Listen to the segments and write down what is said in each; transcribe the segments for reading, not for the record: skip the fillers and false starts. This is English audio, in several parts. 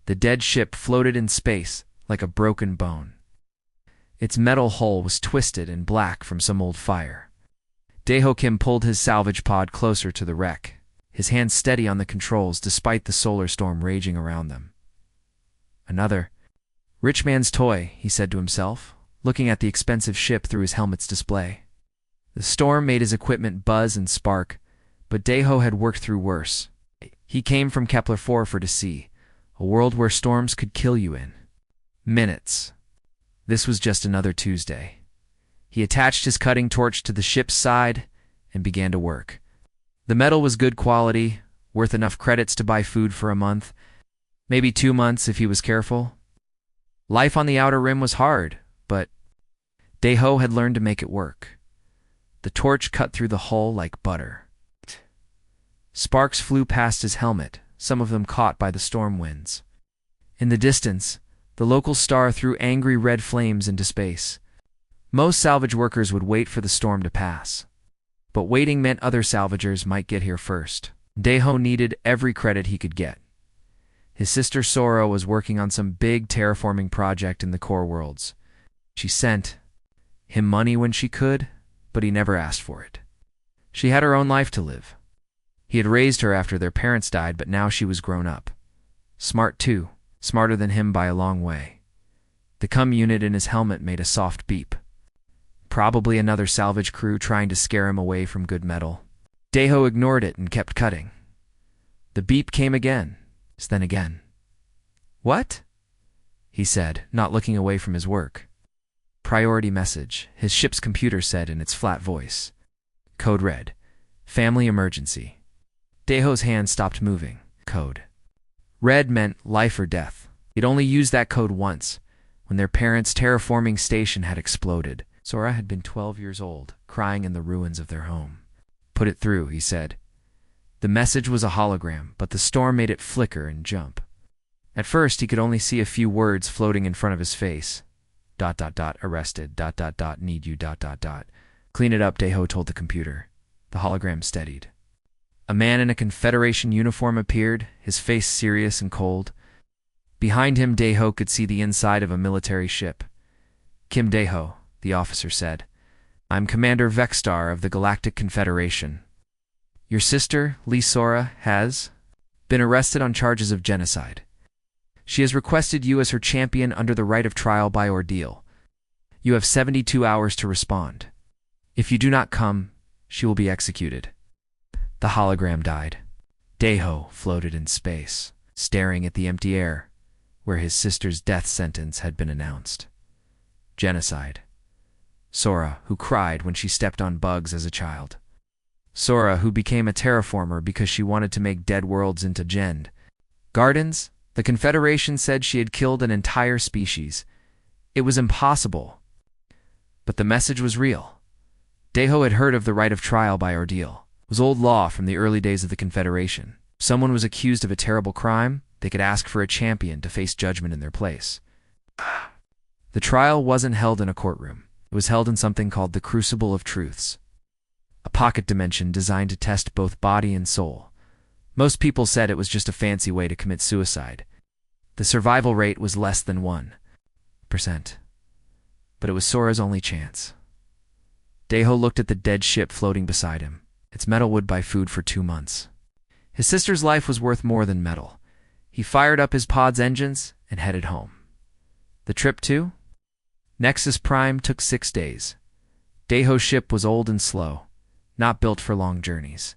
The dead ship floated in space like a broken bone. Its metal hull was twisted and black from some old fire. Daeho Kim pulled his salvage pod closer to the wreck, his hands steady on the controls despite the solar storm raging around them. Another rich man's toy, he said to himself, looking at the expensive ship through his helmet's display. The storm made his equipment buzz and spark, but Daeho had worked through worse. He came from Kepler-4 to see a world where storms could kill you in minutes. This was just another Tuesday. He attached his cutting torch to the ship's side and began to work. The metal was good quality, worth enough credits to buy food for a month, maybe 2 months if he was careful. Life on the outer rim was hard, but Daeho had learned to make it work. The torch cut through the hull like butter. Sparks flew past his helmet, some of them caught by the storm winds. In the distance, the local star threw angry red flames into space. Most salvage workers would wait for the storm to pass. But waiting meant other salvagers might get here first. Daeho needed every credit he could get. His sister Sora was working on some big terraforming project in the core worlds. She sent him money when she could, but he never asked for it. She had her own life to live. He had raised her after their parents died, but now she was grown up. Smart too, smarter than him by a long way. The cum unit in his helmet made a soft beep. Probably another salvage crew trying to scare him away from good metal. Daeho ignored it and kept cutting. The beep came again, then again. "What?" he said, not looking away from his work. "Priority message," his ship's computer said in its flat voice. Code red. "Family emergency." Daeho's hand stopped moving. Code red meant life or death. He'd only used that code once, when their parents' terraforming station had exploded. Sora had been 12 years old, crying in the ruins of their home. "Put it through," he said. The message was a hologram, but the storm made it flicker and jump. At first, he could only see a few words floating in front of his face. ... arrested ... need you ... Clean it up, Daeho told the computer. The hologram steadied. A man in a Confederation uniform appeared, his face serious and cold. Behind him, Daeho could see the inside of a military ship. "Kim Daeho," the officer said. "I'm Commander Vexstar of the Galactic Confederation. Your sister, Lee Sora, has been arrested on charges of genocide. She has requested you as her champion under the right of trial by ordeal. You have 72 hours to respond. If you do not come, she will be executed." The hologram died. Daeho floated in space, staring at the empty air, where his sister's death sentence had been announced. Genocide. Sora, who cried when she stepped on bugs as a child. Sora, who became a terraformer because she wanted to make dead worlds into gardens. The Confederation said she had killed an entire species. It was impossible. But the message was real. Daeho had heard of the right of trial by ordeal. It was old law from the early days of the Confederation. If someone was accused of a terrible crime, they could ask for a champion to face judgment in their place. The trial wasn't held in a courtroom. It was held in something called the Crucible of Truths, a pocket dimension designed to test both body and soul. Most people said it was just a fancy way to commit suicide. The survival rate was less than 1%. But it was Sora's only chance. Daeho looked at the dead ship floating beside him. Its metal would buy food for 2 months. His sister's life was worth more than metal. He fired up his pod's engines and headed home. The trip to Nexus Prime took 6 days. Daeho's ship was old and slow, not built for long journeys.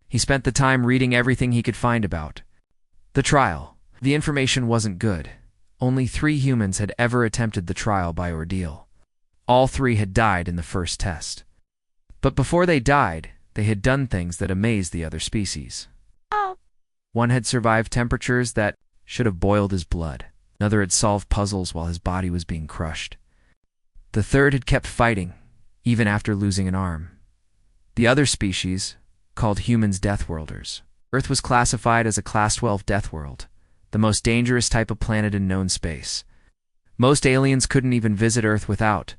He spent the time reading everything he could find about the trial. The information wasn't good. Only 3 humans had ever attempted the trial by ordeal. All 3 had died in the first test. But before they died, they had done things that amazed the other species. One had survived temperatures that should have boiled his blood. Another had solved puzzles while his body was being crushed. The third had kept fighting, even after losing an arm. The other species, called humans Deathworlders. Earth was classified as a Class 12 Deathworld, the most dangerous type of planet in known space. Most aliens couldn't even visit Earth without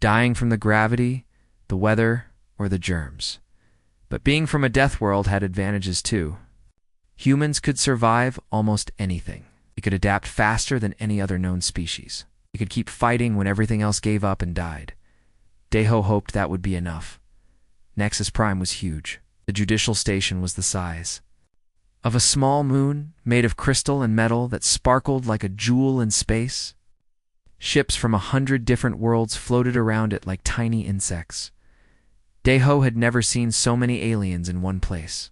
dying from the gravity, the weather, or the germs. But being from a Deathworld had advantages too. Humans could survive almost anything. It could adapt faster than any other known species. It could keep fighting when everything else gave up and died. Deho hoped that would be enough. Nexus Prime was huge. The judicial station was the size of a small moon made of crystal and metal that sparkled like a jewel in space. Ships from 100 different worlds floated around it like tiny insects. Deho had never seen so many aliens in one place.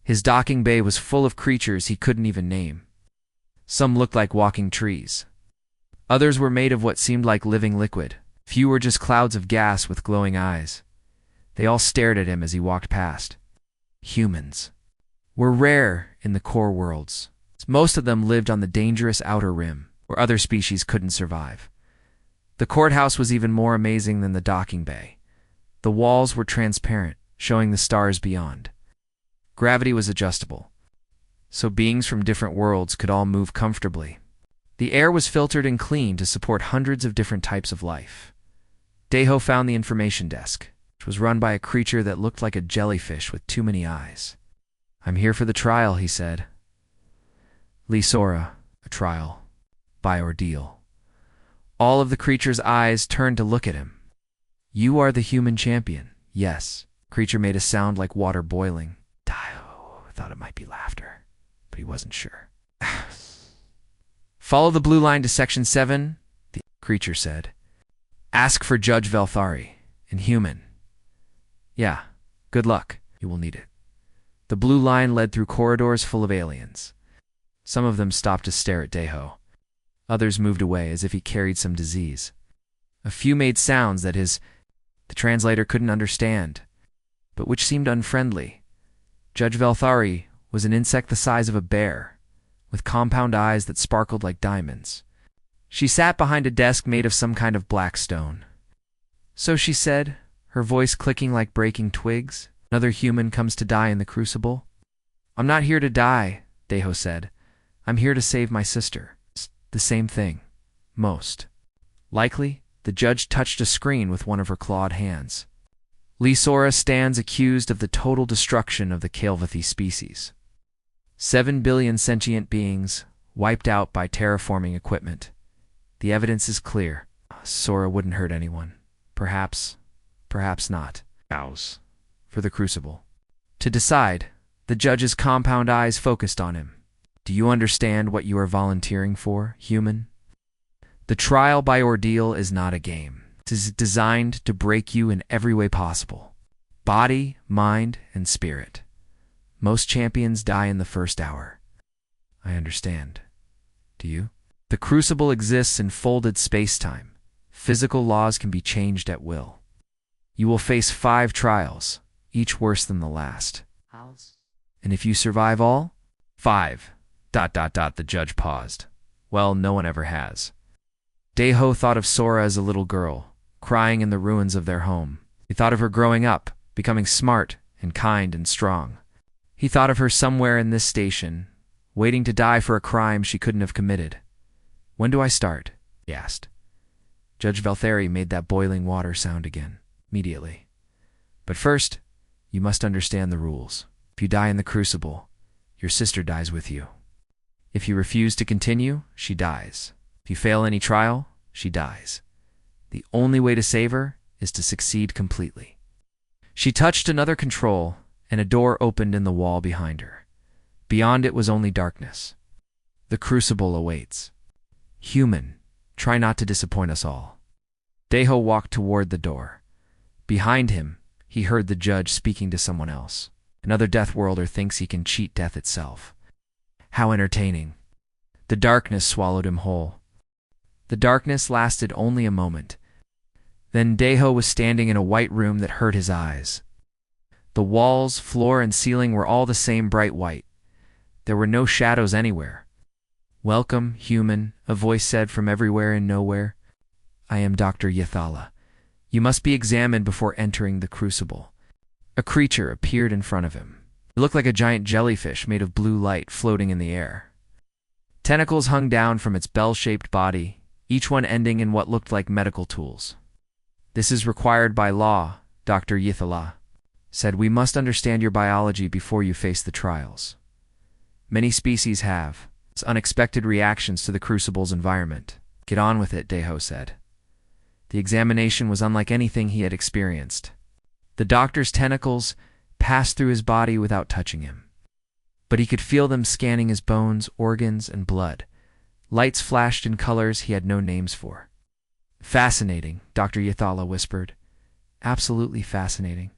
His docking bay was full of creatures he couldn't even name. Some looked like walking trees. Others were made of what seemed like living liquid. Few were just clouds of gas with glowing eyes. They all stared at him as he walked past. Humans were rare in the core worlds. Most of them lived on the dangerous outer rim, where other species couldn't survive. The courthouse was even more amazing than the docking bay. The walls were transparent, showing the stars beyond. Gravity was adjustable, so beings from different worlds could all move comfortably. The air was filtered and clean to support hundreds of different types of life. Deho found the information desk, which was run by a creature that looked like a jellyfish with too many eyes. "I'm here for the trial," he said. Lisora, a trial, by ordeal. All of the creature's eyes turned to look at him. "You are the human champion." "Yes." Creature made a sound like water boiling. Deho thought it might be laughter, but he wasn't sure. "Follow the blue line to Section 7, the creature said. "Ask for Judge Velthari, and human." "Yeah, good luck. You will need it." The blue line led through corridors full of aliens. Some of them stopped to stare at Deho. Others moved away as if he carried some disease. A few made sounds that the translator couldn't understand, but which seemed unfriendly. Judge Velthari was an insect the size of a bear, with compound eyes that sparkled like diamonds. She sat behind a desk made of some kind of black stone. "So," she said, her voice clicking like breaking twigs, "another human comes to die in the crucible?" "I'm not here to die," Deho said. "I'm here to save my sister." "The same thing. Most likely." The judge touched a screen with one of her clawed hands. "Lisora stands accused of the total destruction of the Kael'vathi species. 7 billion sentient beings wiped out by terraforming equipment. The evidence is clear. Sora wouldn't hurt anyone. Perhaps not. Cows. For the crucible." To decide, the judge's compound eyes focused on him. "Do you understand what you are volunteering for, human? The trial by ordeal is not a game. It is designed to break you in every way possible. Body, mind, and spirit. Most champions die in the first hour." "I understand. Do you?" "The crucible exists in folded space-time. Physical laws can be changed at will. You will face 5 trials, each worse than the last. And if you survive all, 5... The judge paused. "Well, no one ever has." Deho thought of Sora as a little girl, crying in the ruins of their home. He thought of her growing up, becoming smart and kind and strong. He thought of her somewhere in this station, waiting to die for a crime she couldn't have committed. "When do I start?" he asked. Judge Velthari made that boiling water sound again, immediately. "But first, you must understand the rules. If you die in the crucible, your sister dies with you. If you refuse to continue, she dies. If you fail any trial, she dies. The only way to save her is to succeed completely." She touched another control, and a door opened in the wall behind her. Beyond it was only darkness. "The crucible awaits. Human, try not to disappoint us all." Deho walked toward the door. Behind him, he heard the judge speaking to someone else. Another Deathworlder thinks he can cheat death itself. How entertaining. The darkness swallowed him whole. The darkness lasted only a moment. Then Deho was standing in a white room that hurt his eyes. The walls, floor, and ceiling were all the same bright white. There were no shadows anywhere. "Welcome, human," a voice said from everywhere and nowhere. "I am Dr. Yathala. You must be examined before entering the crucible." A creature appeared in front of him. It looked like a giant jellyfish made of blue light floating in the air. Tentacles hung down from its bell-shaped body, each one ending in what looked like medical tools. "This is required by law," Dr. Yathala said. "We must understand your biology before you face the trials. Many species have, unexpected reactions to the crucible's environment. Get on with it, Deho said. The examination was unlike anything he had experienced. The doctor's tentacles passed through his body without touching him, but he could feel them scanning his bones, organs, and blood. Lights flashed in colors he had no names for. Fascinating, Dr. Yathala whispered. Absolutely fascinating.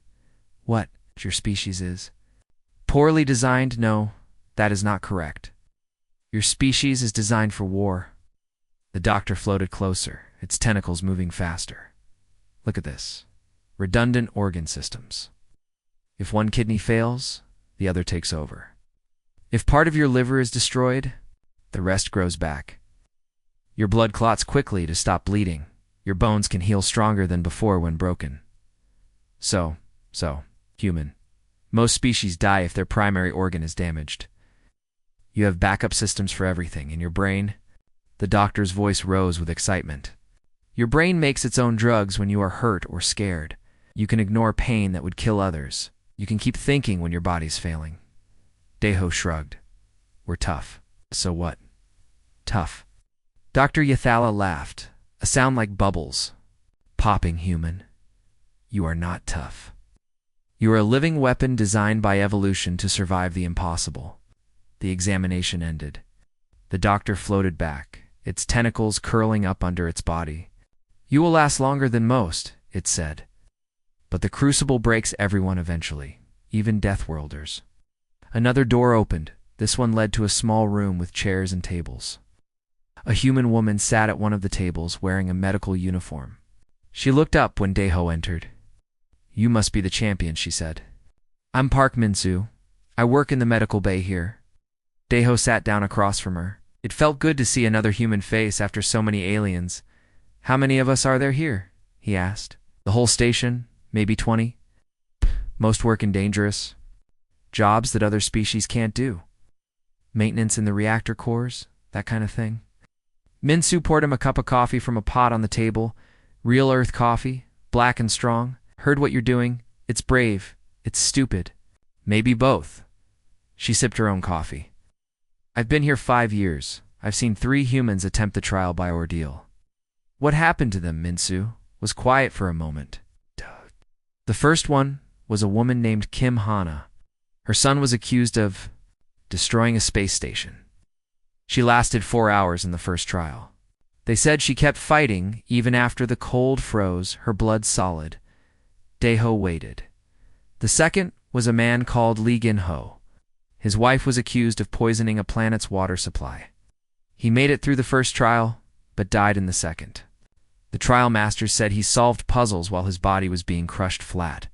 What your species is? Poorly designed? No, that is not correct. Your species is designed for war. The doctor floated closer, its tentacles moving faster. Look at this. Redundant organ systems. If one kidney fails, the other takes over. If part of your liver is destroyed, the rest grows back. Your blood clots quickly to stop bleeding. Your bones can heal stronger than before when broken. So, human. Most species die if their primary organ is damaged. You have backup systems for everything. In your brain, the doctor's voice rose with excitement. Your brain makes its own drugs when you are hurt or scared. You can ignore pain that would kill others. You can keep thinking when your body's failing. Deho shrugged. We're tough. So what? Tough. Dr. Yathala laughed, a sound like bubbles. Popping, human. You are not tough. You are a living weapon designed by evolution to survive the impossible. The examination ended. The doctor floated back, its tentacles curling up under its body. You will last longer than most, it said. But the crucible breaks everyone eventually, even Deathworlders. Another door opened. This one led to a small room with chairs and tables. A human woman sat at one of the tables wearing a medical uniform. She looked up when Deho entered. You must be the champion, she said. I'm Park Minsu. I work in the medical bay here. Deho sat down across from her. It felt good to see another human face after so many aliens. How many of us are there here? He asked. The whole station? Maybe 20? Most work in dangerous jobs that other species can't do. Maintenance in the reactor cores, that kind of thing. Minsu poured him a cup of coffee from a pot on the table. Real earth coffee, black and strong. Heard what you're doing. It's brave. It's stupid. Maybe both. She sipped her own coffee. I've been here 5 years. I've seen 3 humans attempt the trial by ordeal. What happened to them, Minsu? Was quiet for a moment. The first one was a woman named Kim Hana. Her son was accused of destroying a space station. She lasted 4 hours in the first trial. They said she kept fighting even after the cold froze, her blood solid. Deho waited. The second was a man called Lee Gin-ho. His wife was accused of poisoning a planet's water supply. He made it through the first trial, but died in the second. The trial masters said he solved puzzles while his body was being crushed flat.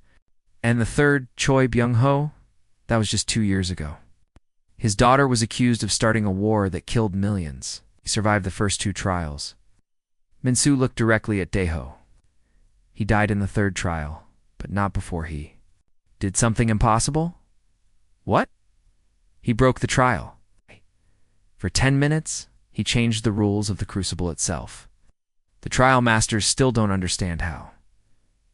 And the third, Choi Byung-ho, that was just 2 years ago. His daughter was accused of starting a war that killed millions. He survived the first 2 trials. Minsu looked directly at Deho. He died in the third trial, but not before he did something impossible? What? He broke the trial. For 10 minutes, he changed the rules of the crucible itself. The trial masters still don't understand how.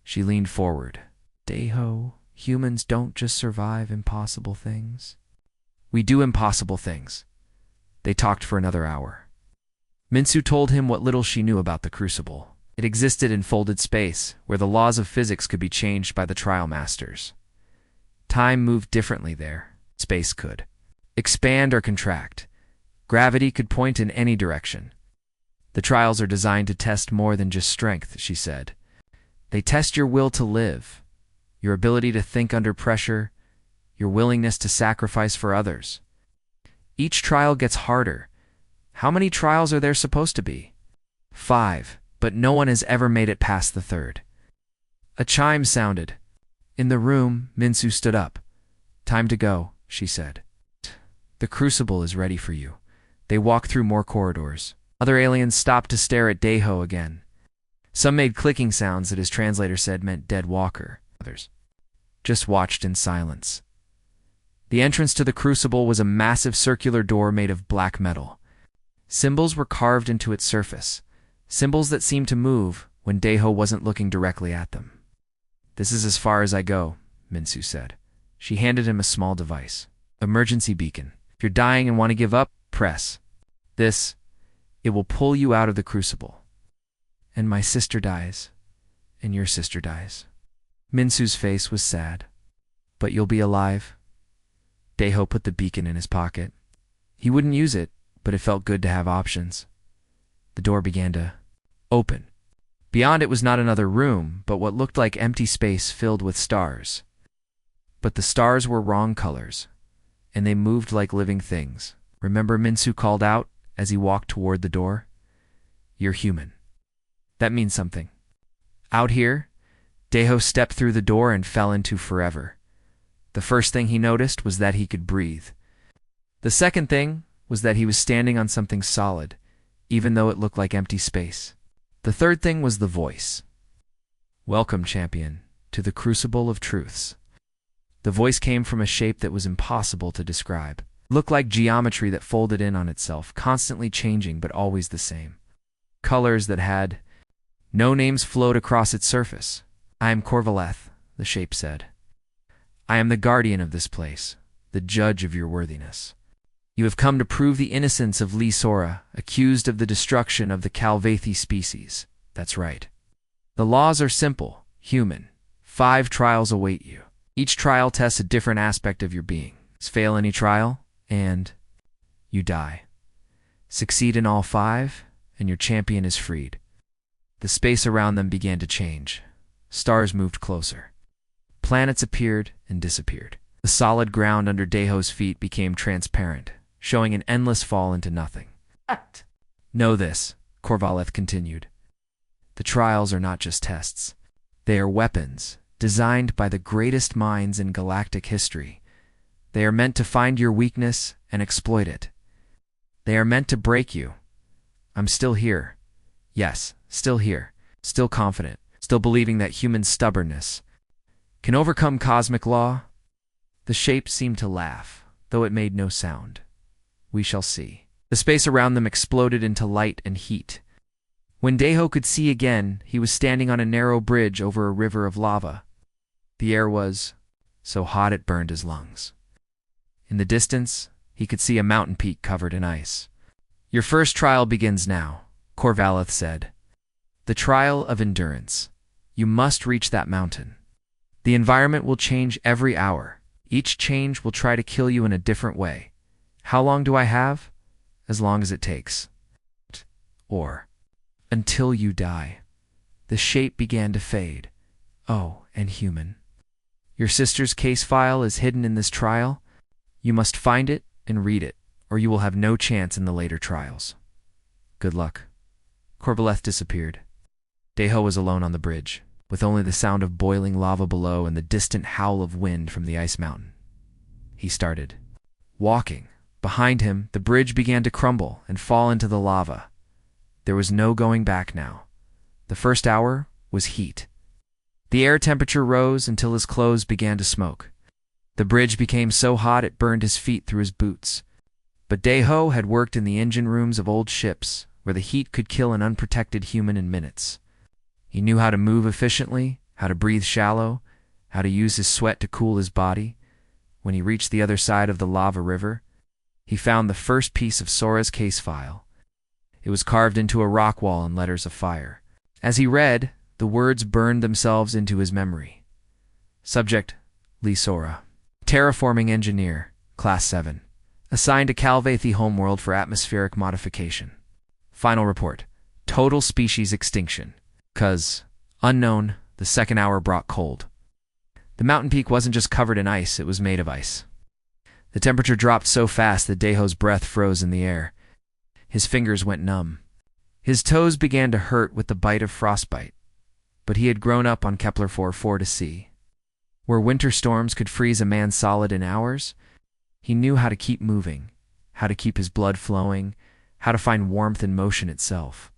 She leaned forward. Deho, humans don't just survive impossible things. We do impossible things. They talked for another hour. Minsu told him what little she knew about the crucible. It existed in folded space, where the laws of physics could be changed by the trial masters. Time moved differently there. Space could expand or contract. Gravity could point in any direction. The trials are designed to test more than just strength, she said. They test your will to live, your ability to think under pressure, your willingness to sacrifice for others. Each trial gets harder. How many trials are there supposed to be? 5, but no one has ever made it past the third. A chime sounded. In the room, Minsu stood up. Time to go, she said. The crucible is ready for you. They walked through more corridors. Other aliens stopped to stare at Deho again. Some made clicking sounds that his translator said meant dead walker. Others just watched in silence. The entrance to the crucible was a massive circular door made of black metal. Symbols were carved into its surface, symbols that seemed to move when Deho wasn't looking directly at them. This is as far as I go, Minsu said. She handed him a small device. Emergency beacon. If you're dying and want to give up, Press. This, it will pull you out of the crucible. And my sister dies, and your sister dies. Minsu's face was sad. But you'll be alive. Deho put the beacon in his pocket. He wouldn't use it, but it felt good to have options. The door began to open. Beyond it was not another room, but what looked like empty space filled with stars. But the stars were wrong colors, and they moved like living things. Remember, Minsu called out as he walked toward the door? You're human. That means something. Out here, Deho stepped through the door and fell into forever. The first thing he noticed was that he could breathe. The second thing was that he was standing on something solid, even though it looked like empty space. The third thing was the voice. Welcome, champion, to the crucible of truths. The voice came from a shape that was impossible to describe. It looked like geometry that folded in on itself, constantly changing but always the same. Colors that had no names flowed across its surface. I am Corvaleth, the shape said. I am the guardian of this place, the judge of your worthiness. You have come to prove the innocence of Lee Sora, accused of the destruction of the Calvathi species. That's right. The laws are simple, human. 5 trials await you. Each trial tests a different aspect of your being. Fail any trial, and you die. Succeed in all 5, and your champion is freed. The space around them began to change. Stars moved closer. Planets appeared and disappeared. The solid ground under Deho's feet became transparent, showing an endless fall into nothing. Know this, Corvaleth continued. The trials are not just tests. They are weapons, designed by the greatest minds in galactic history. They are meant to find your weakness and exploit it. They are meant to break you. I'm still here. Yes, still here. Still confident. Still believing that human stubbornness can overcome cosmic law. The shape seemed to laugh, though it made no sound. We shall see. The space around them exploded into light and heat. When Deho could see again, he was standing on a narrow bridge over a river of lava. The air was so hot it burned his lungs. In the distance, he could see a mountain peak covered in ice. Your first trial begins now, Corvaleth said. The trial of endurance. You must reach that mountain. The environment will change every hour. Each change will try to kill you in a different way. How long do I have? As long as it takes. Or until you die. The shape began to fade. Oh, and human. Your sister's case file is hidden in this trial. You must find it and read it, or you will have no chance in the later trials. Good luck. Corvaleth disappeared. Deho was alone on the bridge, with only the sound of boiling lava below and the distant howl of wind from the ice mountain. He started walking. Behind him, the bridge began to crumble and fall into the lava. There was no going back now. The first hour was heat. The air temperature rose until his clothes began to smoke. The bridge became so hot it burned his feet through his boots. But Deho had worked in the engine rooms of old ships, where the heat could kill an unprotected human in minutes. He knew how to move efficiently, how to breathe shallow, how to use his sweat to cool his body. When he reached the other side of the lava river, he found the first piece of Sora's case file. It was carved into a rock wall in letters of fire. As he read, the words burned themselves into his memory. Subject, Lee Sora. Terraforming engineer, Class 7. Assigned to Calvathi homeworld for atmospheric modification. Final report. Total species extinction. Cause, unknown, the second hour brought cold. The mountain peak wasn't just covered in ice, it was made of ice. The temperature dropped so fast that Deho's breath froze in the air. His fingers went numb. His toes began to hurt with the bite of frostbite. But he had grown up on Kepler 4 to see. Where winter storms could freeze a man solid in hours, he knew how to keep moving, how to keep his blood flowing, how to find warmth in motion itself.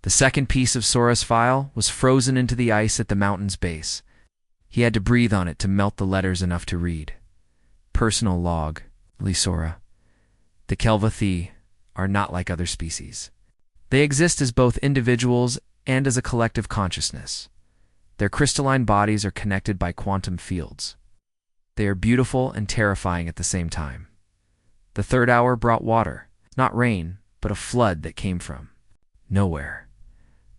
The second piece of Sora's file was frozen into the ice at the mountain's base. He had to breathe on it to melt the letters enough to read. Personal log, Lee Sora. The Calvathi are not like other species. They exist as both individuals and as a collective consciousness. Their crystalline bodies are connected by quantum fields. They are beautiful and terrifying at the same time. The third hour brought water. Not rain, but a flood that came from nowhere.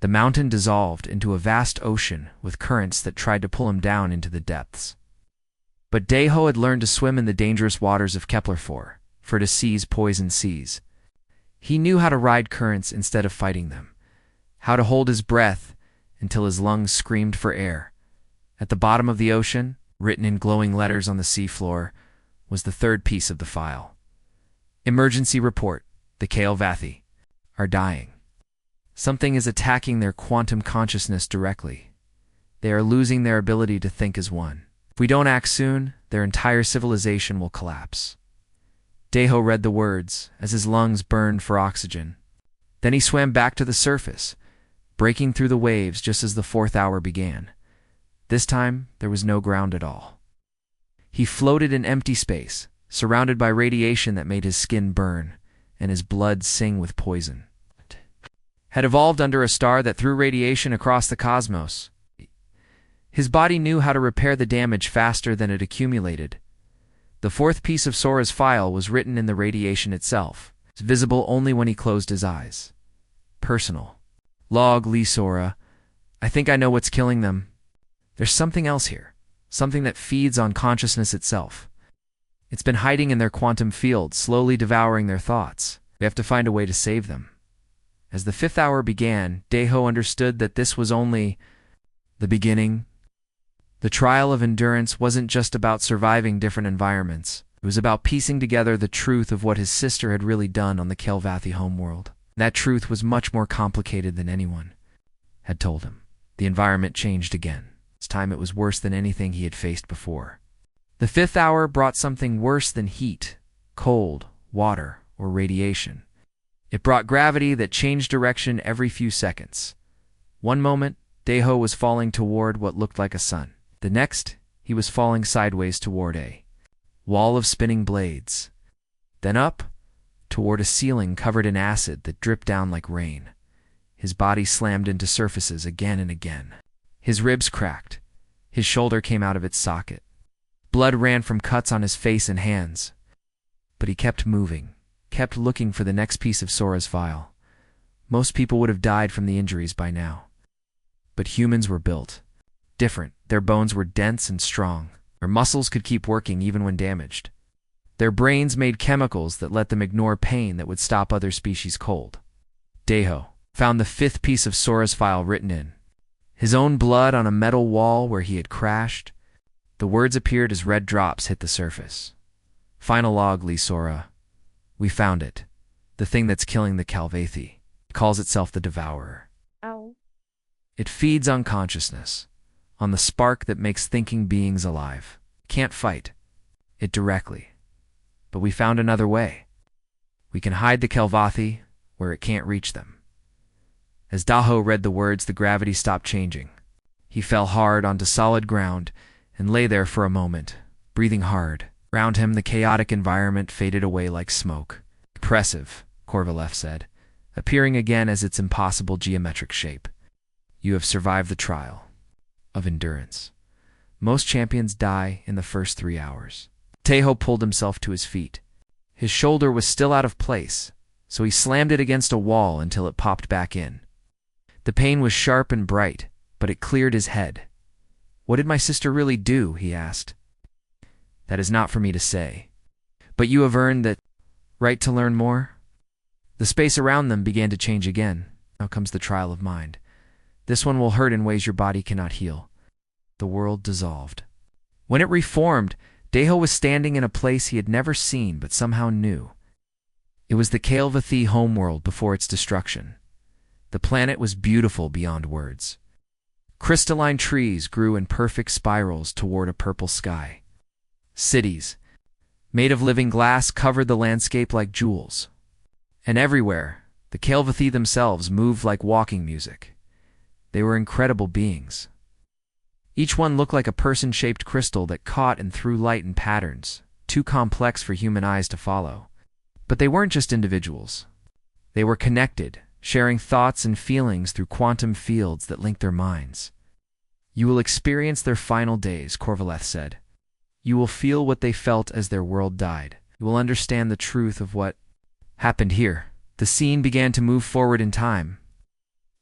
The mountain dissolved into a vast ocean with currents that tried to pull him down into the depths. But Deho had learned to swim in the dangerous waters of Kepler 4, for to seize poison seas. He knew how to ride currents instead of fighting them, how to hold his breath until his lungs screamed for air. At the bottom of the ocean, written in glowing letters on the seafloor, was the third piece of the file. Emergency report. The Kael'Vathi are dying. Something is attacking their quantum consciousness directly. They are losing their ability to think as one. If we don't act soon, their entire civilization will collapse. Deho read the words as his lungs burned for oxygen. Then he swam back to the surface, breaking through the waves just as the fourth hour began. This time, there was no ground at all. He floated in empty space, surrounded by radiation that made his skin burn and his blood sing with poison. Had evolved under a star that threw radiation across the cosmos. His body knew how to repair the damage faster than it accumulated. The fourth piece of Sora's file was written in the radiation itself. It's visible only when he closed his eyes. Personal. Log Lee Sora. I think I know what's killing them. There's something else here. Something that feeds on consciousness itself. It's been hiding in their quantum field, slowly devouring their thoughts. We have to find a way to save them. As the fifth hour began, Deho understood that this was only the beginning. The trial of endurance wasn't just about surviving different environments. It was about piecing together the truth of what his sister had really done on the Kael'Vathi homeworld. That truth was much more complicated than anyone had told him. The environment changed again. This time it was worse than anything he had faced before. The fifth hour brought something worse than heat, cold, water, or radiation. It brought gravity that changed direction every few seconds. One moment, Deho was falling toward what looked like a sun. The next, he was falling sideways toward a wall of spinning blades. Then up, toward a ceiling covered in acid that dripped down like rain. His body slammed into surfaces again and again. His ribs cracked. His shoulder came out of its socket. Blood ran from cuts on his face and hands. But he kept moving, kept looking for the next piece of Sora's file. Most people would have died from the injuries by now. But humans were built different. Their bones were dense and strong. Their muscles could keep working even when damaged. Their brains made chemicals that let them ignore pain that would stop other species cold. Deho found the fifth piece of Sora's file written in his own blood on a metal wall where he had crashed. The words appeared as red drops hit the surface. Final log, Lee Sora. We found it. The thing that's killing the Kael'Vathi. It calls itself the Devourer. Ow. It feeds on consciousness, on the spark that makes thinking beings alive. Can't fight it directly. But we found another way. We can hide the Kael'Vathi where it can't reach them. As Deho read the words, the gravity stopped changing. He fell hard onto solid ground and lay there for a moment, breathing hard. Around him, the chaotic environment faded away like smoke. Impressive, Korvaleth said, appearing again as its impossible geometric shape. You have survived the trial of endurance. Most champions die in the first 3 hours. Deho pulled himself to his feet. His shoulder was still out of place, so he slammed it against a wall until it popped back in. The pain was sharp and bright, but it cleared his head. What did my sister really do? He asked. That is not for me to say. But you have earned that right to learn more? The space around them began to change again. Now comes the trial of mind. This one will hurt in ways your body cannot heal. The world dissolved. When it reformed, Deho was standing in a place he had never seen but somehow knew. It was the Kael'Vathi homeworld before its destruction. The planet was beautiful beyond words. Crystalline trees grew in perfect spirals toward a purple sky. Cities, made of living glass, covered the landscape like jewels. And everywhere, the Kael'Vathi themselves moved like walking music. They were incredible beings. Each one looked like a person-shaped crystal that caught and threw light in patterns, too complex for human eyes to follow. But they weren't just individuals. They were connected, sharing thoughts and feelings through quantum fields that linked their minds. You will experience their final days, Korvaleth said. You will feel what they felt as their world died. You will understand the truth of what happened here. The scene began to move forward in time.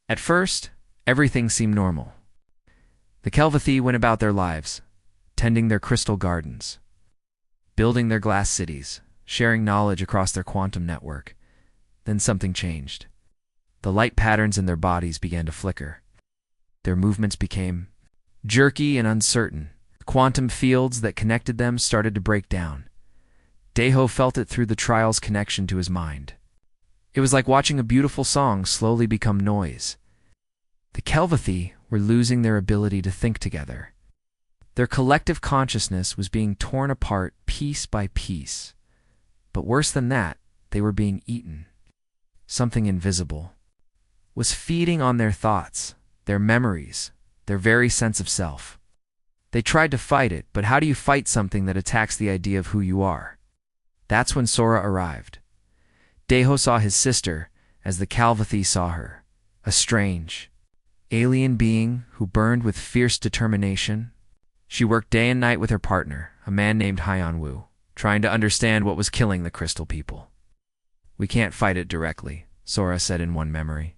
At first, everything seemed normal. The Kelvathi went about their lives, tending their crystal gardens, building their glass cities, sharing knowledge across their quantum network. Then something changed. The light patterns in their bodies began to flicker. Their movements became jerky and uncertain. The quantum fields that connected them started to break down. Deho felt it through the trial's connection to his mind. It was like watching a beautiful song slowly become noise. The Kelvathi were losing their ability to think together. Their collective consciousness was being torn apart piece by piece. But worse than that, they were being eaten. Something invisible was feeding on their thoughts, their memories, their very sense of self. They tried to fight it, but how do you fight something that attacks the idea of who you are? That's when Sora arrived. Deho saw his sister as the Kelvathi saw her, a strange, alien being who burned with fierce determination. She worked day and night with her partner, a man named Hyanwu, trying to understand what was killing the Crystal People. "We can't fight it directly," Sora said in one memory,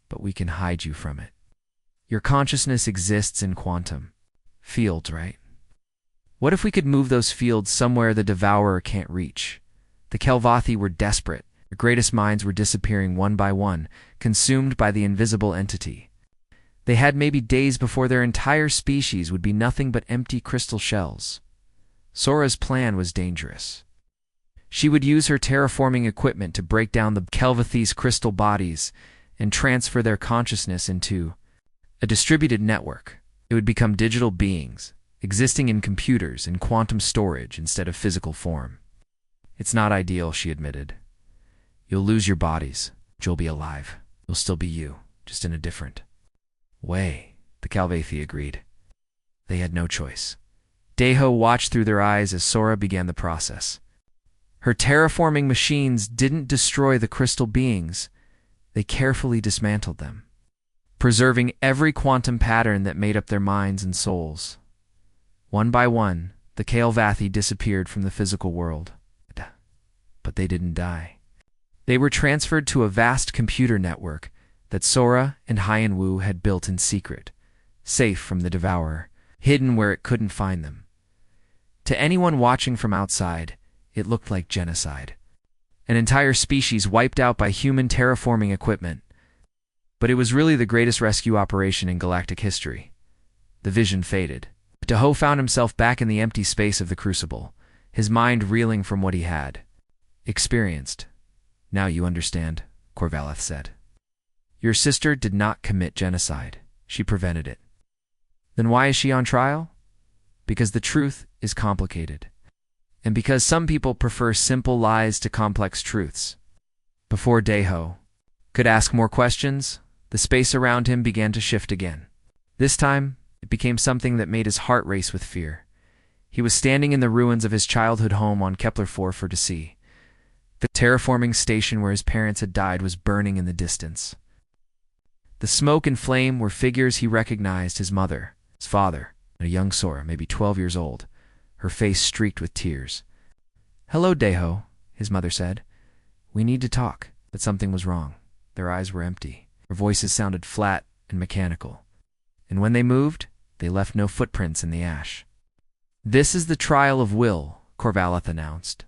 "but we can hide you from it. Your consciousness exists in quantum fields, right? What if we could move those fields somewhere the Devourer can't reach?" The Kelvathi were desperate. Their greatest minds were disappearing one by one, consumed by the invisible entity. They had maybe days before their entire species would be nothing but empty crystal shells. Sora's plan was dangerous. She would use her terraforming equipment to break down the Kelvathi's crystal bodies and transfer their consciousness into a distributed network. It would become digital beings, existing in computers and quantum storage instead of physical form. "It's not ideal," she admitted. "You'll lose your bodies, but you'll be alive. You'll still be you, just in a different way," the Kelvathi agreed. They had no choice. Deho watched through their eyes as Sora began the process. Her terraforming machines didn't destroy the crystal beings. They carefully dismantled them, preserving every quantum pattern that made up their minds and souls. One by one, the Kelvathi disappeared from the physical world. But they didn't die. They were transferred to a vast computer network that Sora and Hyanwu had built in secret, safe from the Devourer, hidden where it couldn't find them. To anyone watching from outside, it looked like genocide. An entire species wiped out by human terraforming equipment. But it was really the greatest rescue operation in galactic history. The vision faded. Deho found himself back in the empty space of the Crucible, his mind reeling from what he had experienced. "Now you understand," Corvallis said. "Your sister did not commit genocide. She prevented it." "Then why is she on trial?" "Because the truth is complicated. And because some people prefer simple lies to complex truths." Before Deho could ask more questions, the space around him began to shift again. This time, it became something that made his heart race with fear. He was standing in the ruins of his childhood home on Kepler 4 for to see. The terraforming station where his parents had died was burning in the distance. The smoke and flame were figures he recognized: his mother, his father, and a young Sora, maybe 12 years old, her face streaked with tears. "Hello, Deho," his mother said. "We need to talk." But something was wrong. Their eyes were empty. Their voices sounded flat and mechanical. And when they moved, they left no footprints in the ash. "This is the trial of will," Corvallis announced.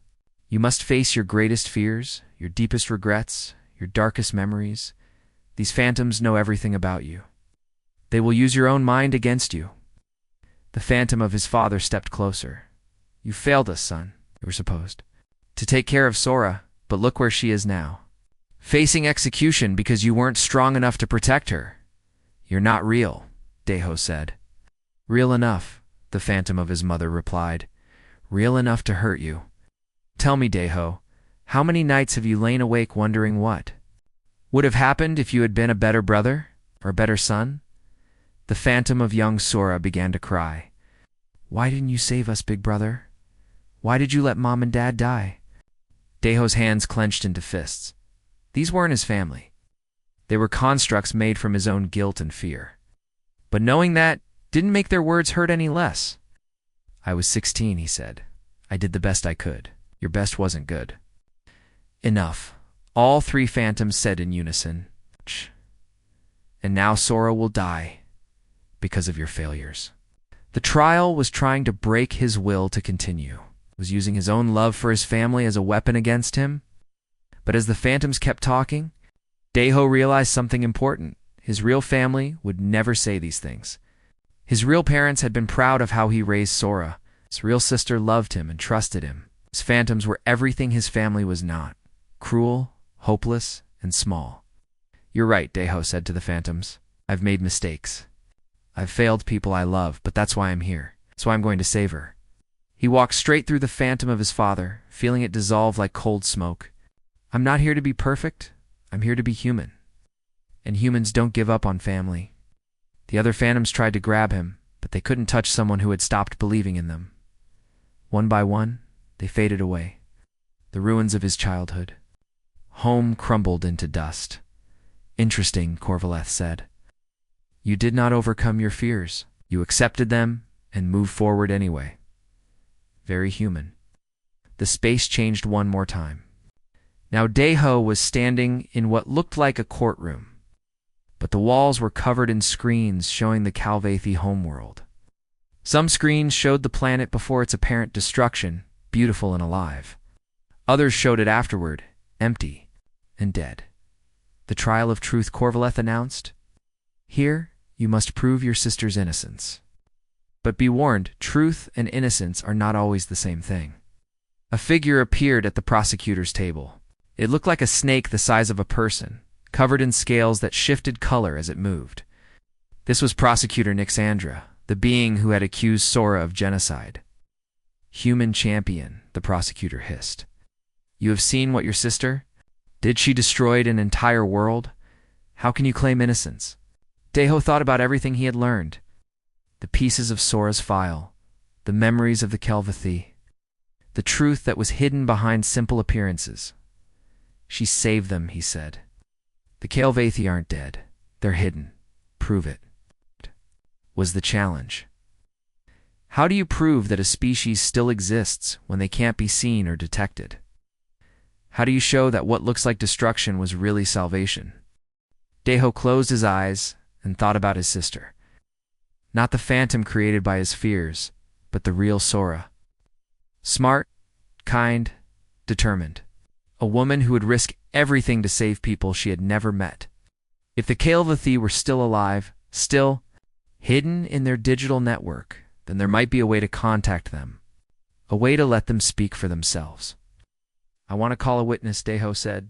"You must face your greatest fears, your deepest regrets, your darkest memories. These phantoms know everything about you. They will use your own mind against you." The phantom of his father stepped closer. "You failed us, son," they were supposed to take care of Sora, but look where she is now. Facing execution because you weren't strong enough to protect her. "You're not real," Deho said. "Real enough," the phantom of his mother replied. "Real enough to hurt you. Tell me, Deho, how many nights have you lain awake wondering what would have happened if you had been a better brother or a better son?" The phantom of young Sora began to cry. "Why didn't you save us, big brother? Why did you let Mom and Dad die?" Deho's hands clenched into fists. These weren't his family. They were constructs made from his own guilt and fear. But knowing that didn't make their words hurt any less. "I was 16, he said. "I did the best I could. Your best wasn't good." Enough, all three phantoms said in unison. And now Sora will die because of your failures. The trial was trying to break his will to continue. It was using his own love for his family as a weapon against him. But as the phantoms kept talking, Deho realized something important. His real family would never say these things. His real parents had been proud of how he raised Sora. His real sister loved him and trusted him. His phantoms were everything his family was not: cruel, hopeless, and small. You're right, Deho said to the phantoms. I've made mistakes. I've failed people I love, but that's why I'm here. That's why I'm going to save her. He walked straight through the phantom of his father, feeling it dissolve like cold smoke. I'm not here to be perfect. I'm here to be human. And humans don't give up on family. The other phantoms tried to grab him, but they couldn't touch someone who had stopped believing in them. One by one, they faded away. The ruins of his childhood. Home crumbled into dust. Interesting, Corvaleth said. You did not overcome your fears. You accepted them and moved forward anyway. Very human. The space changed one more time. Now Deho was standing in what looked like a courtroom, but the walls were covered in screens showing the Calvathi homeworld. Some screens showed the planet before its apparent destruction, beautiful and alive. Others showed it afterward, empty and dead. The trial of truth, Corvaleth announced. Here, you must prove your sister's innocence. But be warned, truth and innocence are not always the same thing. A figure appeared at the prosecutor's table. It looked like a snake the size of a person, covered in scales that shifted color as it moved. This was Prosecutor Nixandra, the being who had accused Sora of genocide. Human champion, the prosecutor hissed. You have seen what your sister? Did she destroy an entire world? How can you claim innocence? Deho thought about everything he had learned. The pieces of Sora's file, the memories of the Calvathi, the truth that was hidden behind simple appearances. She saved them, he said. The Calvathi aren't dead. They're hidden. Prove it. Was the challenge. How do you prove that a species still exists when they can't be seen or detected? How do you show that what looks like destruction was really salvation? Deho closed his eyes and thought about his sister. Not the phantom created by his fears, but the real Sora. Smart, kind, determined. A woman who would risk everything to save people she had never met. If the Calvathi were still alive, still hidden in their digital network, then there might be a way to contact them, a way to let them speak for themselves. I want to call a witness, Deho said.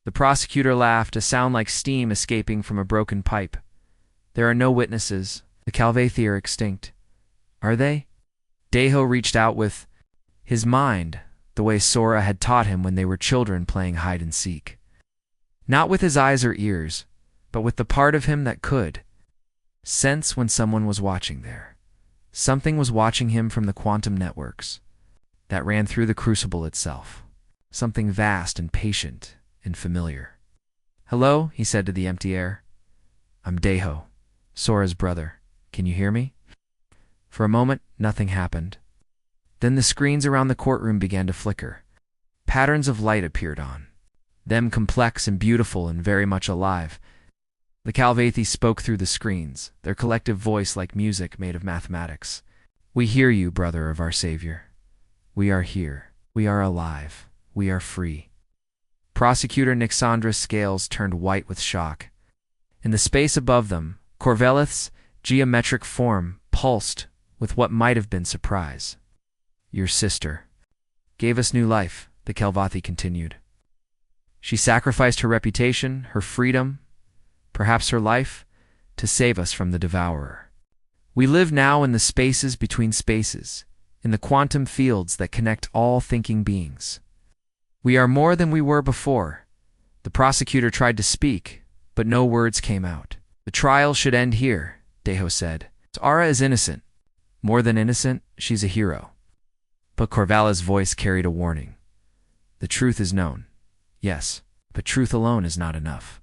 The prosecutor laughed, a sound like steam escaping from a broken pipe. There are no witnesses. The Calvathi are extinct. Are they? Deho reached out with his mind, the way Sora had taught him when they were children playing hide-and-seek. Not with his eyes or ears, but with the part of him that could sense when someone was watching there. Something was watching him from the quantum networks that ran through the crucible itself. Something vast and patient and familiar. Hello, he said to the empty air. I'm Deho, Sora's brother. Can you hear me? For a moment, nothing happened. Then the screens around the courtroom began to flicker. Patterns of light appeared on them, complex and beautiful and very much alive. The Calvathi spoke through the screens, their collective voice like music made of mathematics. We hear you, brother of our Savior. We are here. We are alive. We are free. Prosecutor Nixandra's scales turned white with shock. In the space above them, Corvaleth's geometric form pulsed with what might have been surprise. Your sister gave us new life, the Calvathi continued. She sacrificed her reputation, her freedom, perhaps her life, to save us from the devourer. We live now in the spaces between spaces, in the quantum fields that connect all thinking beings. We are more than we were before. The prosecutor tried to speak, but no words came out. The trial should end here, Deho said. Sora is innocent. More than innocent, she's a hero. But Corvaleth's voice carried a warning. The truth is known. Yes, but truth alone is not enough.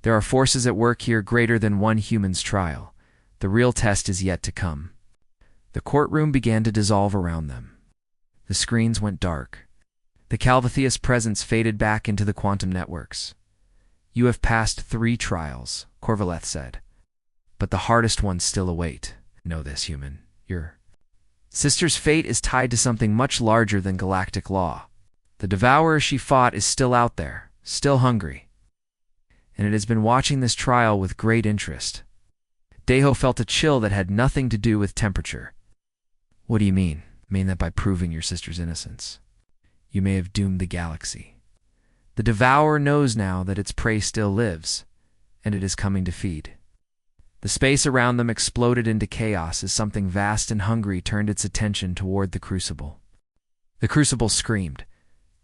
There are forces at work here greater than one human's trial. The real test is yet to come. The courtroom began to dissolve around them. The screens went dark. The Calvatheus presence faded back into the quantum networks. You have passed 3 trials, Corvaleth said. But the hardest ones still await. Know this, human. Your sister's fate is tied to something much larger than galactic law. The devourer she fought is still out there, still hungry. And it has been watching this trial with great interest. Deho felt a chill that had nothing to do with temperature. What do you mean? I mean that by proving your sister's innocence, you may have doomed the galaxy. The devourer knows now that its prey still lives, and it is coming to feed. The space around them exploded into chaos as something vast and hungry turned its attention toward the crucible. The crucible screamed.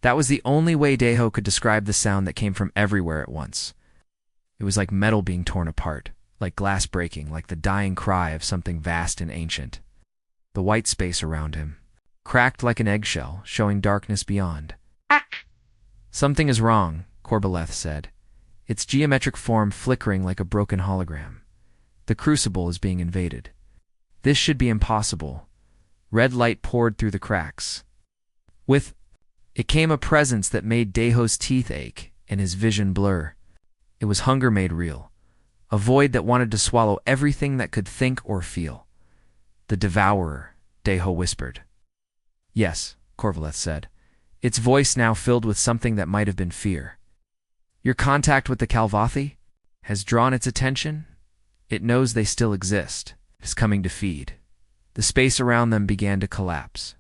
That was the only way Deho could describe the sound that came from everywhere at once. It was like metal being torn apart, like glass breaking, like the dying cry of something vast and ancient. The white space around him cracked like an eggshell, showing darkness beyond. Something is wrong, Corvaleth said, its geometric form flickering like a broken hologram. The crucible is being invaded. This should be impossible. Red light poured through the cracks. With it came a presence that made Deho's teeth ache and his vision blur. It was hunger made real, a void that wanted to swallow everything that could think or feel. The devourer, Deho whispered. Yes, Corvaleth said, its voice now filled with something that might have been fear. Your contact with the Calvathi has drawn its attention. It knows they still exist. It is coming to feed. The space around them began to collapse.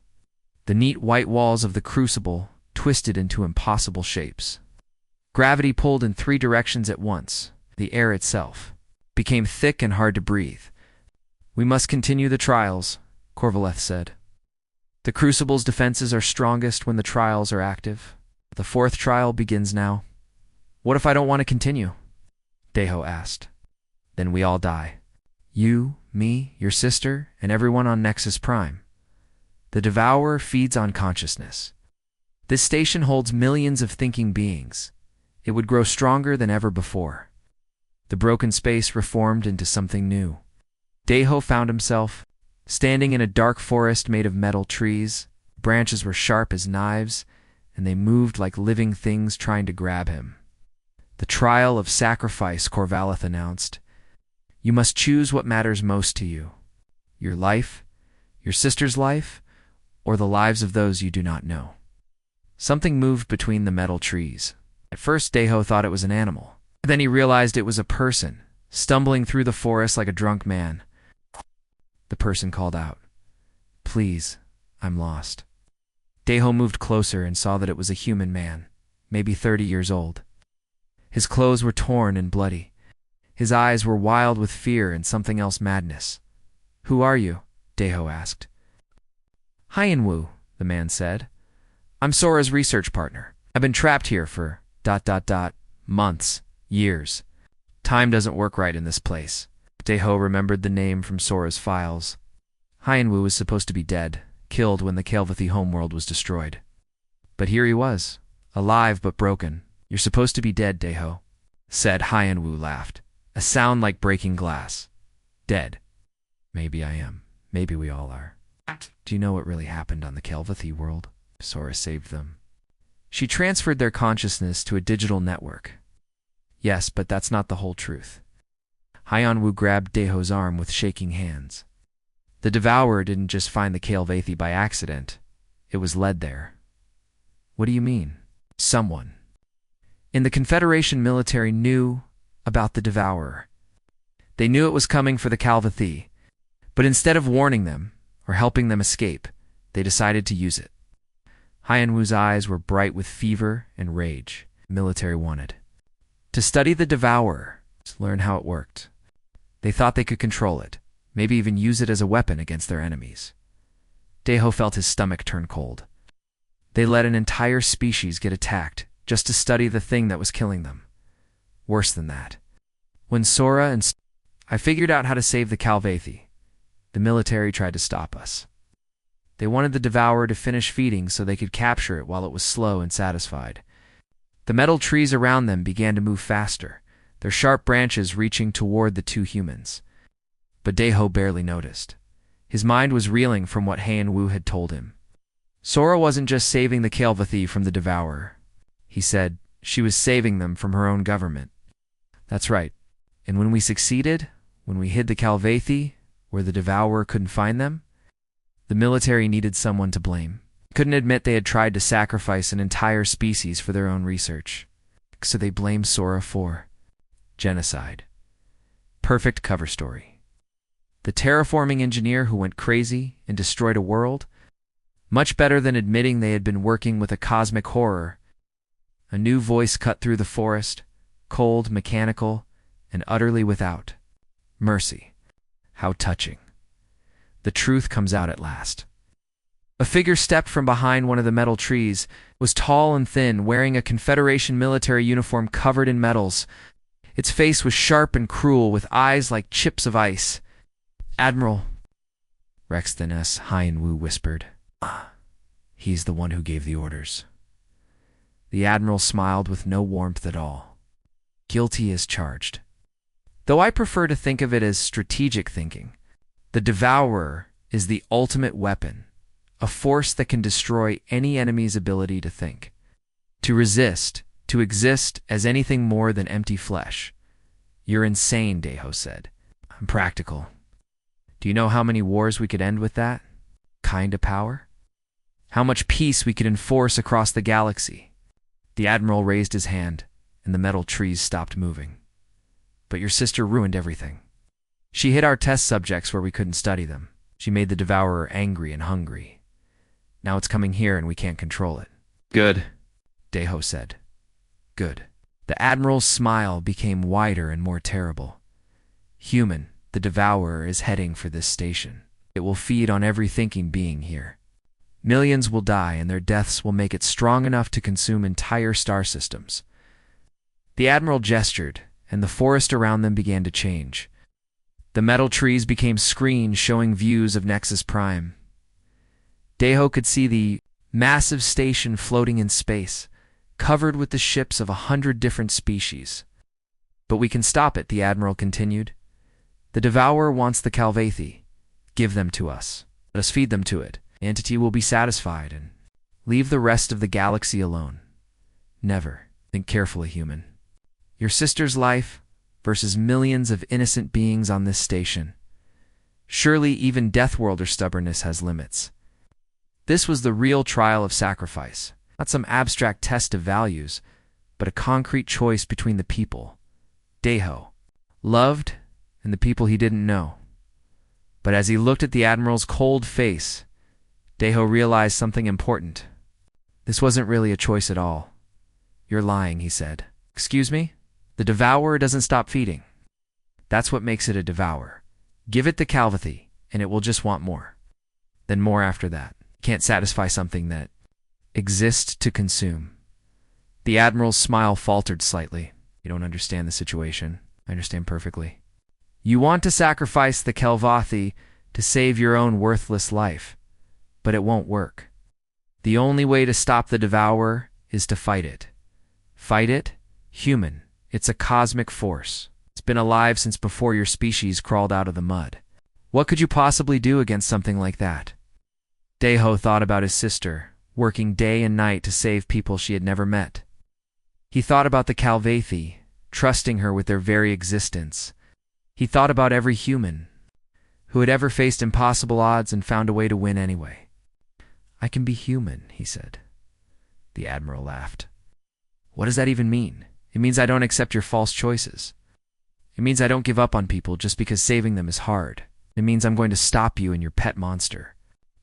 The neat white walls of the crucible twisted into impossible shapes. Gravity pulled in 3 directions at once. The air itself became thick and hard to breathe. We must continue the trials, Corvaleth said. The crucible's defenses are strongest when the trials are active. The 4th trial begins now. What if I don't want to continue? Deho asked. Then we all die. You, me, your sister, and everyone on Nexus Prime. The devourer feeds on consciousness. This station holds millions of thinking beings. It would grow stronger than ever before. The broken space reformed into something new. Deho found himself standing in a dark forest made of metal trees. Branches were sharp as knives, and they moved like living things trying to grab him. The trial of sacrifice, Corvaleth announced. You must choose what matters most to you. Your life, your sister's life, or the lives of those you do not know. Something moved between the metal trees. At first, Deho thought it was an animal. Then he realized it was a person, stumbling through the forest like a drunk man. The person called out, "Please, I'm lost." Deho moved closer and saw that it was a human man, maybe 30 years old. His clothes were torn and bloody. His eyes were wild with fear and something else madness. "Who are you?" Deho asked. "Hyenwu," the man said. "I'm Sora's research partner. I've been trapped here for ... months, years. Time doesn't work right in this place." Deho remembered the name from Sora's files. Hyenwu was supposed to be dead, killed when the Calvathi homeworld was destroyed. But here he was, alive but broken. "You're supposed to be dead, Deho," said. Hyenwu laughed, a sound like breaking glass. "Dead. Maybe I am. Maybe we all are. Do you know what really happened on the Calvathi world? Sora saved them. She transferred their consciousness to a digital network." "Yes, but that's not the whole truth." Hyenwu grabbed Deho's arm with shaking hands. "The devourer didn't just find the Calvathi by accident. It was led there." "What do you mean?" "Someone in the Confederation military knew about the devourer. They knew it was coming for the Calvathi, but instead of warning them or helping them escape, they decided to use it." Hyenwu's eyes were bright with fever and rage. The military wanted to study the devourer, to learn how it worked. They thought they could control it, maybe even use it as a weapon against their enemies. Deho felt his stomach turn cold. They let an entire species get attacked just to study the thing that was killing them. Worse than that. When Sora and I figured out how to save the Calvathi, the military tried to stop us. They wanted the devourer to finish feeding so they could capture it while it was slow and satisfied. The metal trees around them began to move faster, their sharp branches reaching toward the 2 humans. But Deho barely noticed. His mind was reeling from what Hyenwu had told him. Sora wasn't just saving the Kalvathi from the Devourer. He said she was saving them from her own government. That's right. And when we succeeded, when we hid the Kalvathi where the Devourer couldn't find them, the military needed someone to blame. They couldn't admit they had tried to sacrifice an entire species for their own research. So they blamed Sora for genocide. Perfect cover story. The terraforming engineer who went crazy and destroyed a world? Much better than admitting they had been working with a cosmic horror. A new voice cut through the forest, cold, mechanical, and utterly without mercy. How touching. The truth comes out at last. A figure stepped from behind one of the metal trees, was tall and thin, wearing a Confederation military uniform covered in metals. Its face was sharp and cruel, with eyes like chips of ice. "Admiral," Rexton S. Hyenwu whispered. "He's the one who gave the orders." The Admiral smiled with no warmth at all. "Guilty as charged. Though I prefer to think of it as strategic thinking. The Devourer is the ultimate weapon, a force that can destroy any enemy's ability to think, to resist, to exist as anything more than empty flesh." "You're insane," Deho said. "I'm practical. Do you know how many wars we could end with that kind of power? How much peace we could enforce across the galaxy?" The Admiral raised his hand, and the metal trees stopped moving. "But your sister ruined everything. She hid our test subjects where we couldn't study them. She made the Devourer angry and hungry. Now it's coming here and we can't control it." "Good," Deho said. "Good." The Admiral's smile became wider and more terrible. "Human, the Devourer is heading for this station. It will feed on every thinking being here. Millions will die, and their deaths will make it strong enough to consume entire star systems." The Admiral gestured, and the forest around them began to change. The metal trees became screens showing views of Nexus Prime. Deho could see the massive station floating in space, covered with the ships of 100 different species. "But we can stop it," the Admiral continued. "The Devourer wants the Kalvathi. Give them to us. Let us feed them to it. The entity will be satisfied, and leave the rest of the galaxy alone. Never. Think carefully, human. Your sister's life versus millions of innocent beings on this station. Surely even Deathworld or stubbornness has limits." This was the real trial of sacrifice, not some abstract test of values, but a concrete choice between the people Deho loved and the people he didn't know. But as he looked at the Admiral's cold face, Deho realized something important. This wasn't really a choice at all. "You're lying," he said. "Excuse me? The Devourer doesn't stop feeding. That's what makes it a Devourer. Give it the Kalvathi, and it will just want more. Then more after that. Can't satisfy something that exists to consume." The Admiral's smile faltered slightly. "You don't understand the situation. I understand perfectly. You want to sacrifice the Kalvathi to save your own worthless life, but it won't work. The only way to stop the Devourer is to fight it. Fight it, human. It's a cosmic force. It's been alive since before your species crawled out of the mud. What could you possibly do against something like that?" Deho thought about his sister, working day and night to save people she had never met. He thought about the Kalvathi, trusting her with their very existence. He thought about every human who had ever faced impossible odds and found a way to win anyway. "I can be human," he said. The Admiral laughed. "What does that even mean?" "It means I don't accept your false choices. It means I don't give up on people just because saving them is hard. It means I'm going to stop you and your pet monster."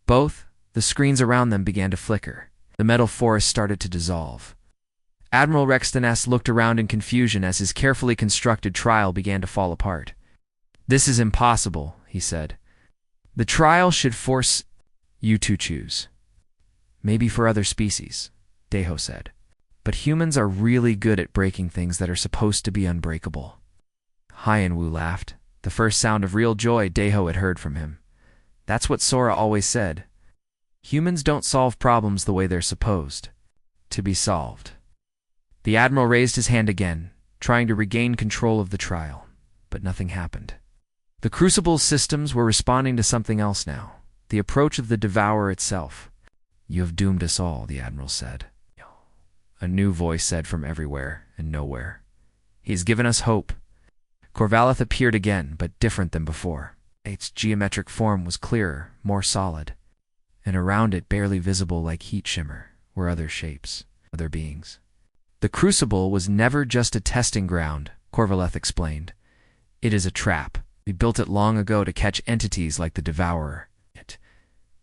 Both, the screens around them began to flicker. The metal forest started to dissolve. Admiral Rexton S. looked around in confusion as his carefully constructed trial began to fall apart. "This is impossible," he said. "The trial should force you to choose. Maybe for other species," Deho said. "But humans are really good at breaking things that are supposed to be unbreakable." Hyenwu laughed, the first sound of real joy Deho had heard from him. "That's what Sora always said. Humans don't solve problems the way they're supposed to be solved." The Admiral raised his hand again, trying to regain control of the trial, but nothing happened. The Crucible's systems were responding to something else now, the approach of the Devourer itself. You have doomed us all, the Admiral said. A new voice said from everywhere and nowhere. He has given us hope. Corvallis appeared again, but different than before. Its geometric form was clearer, more solid, and around it, barely visible like heat shimmer, were other shapes, other beings. The crucible was never just a testing ground, Corvallis explained. It is a trap. We built it long ago to catch entities like the Devourer.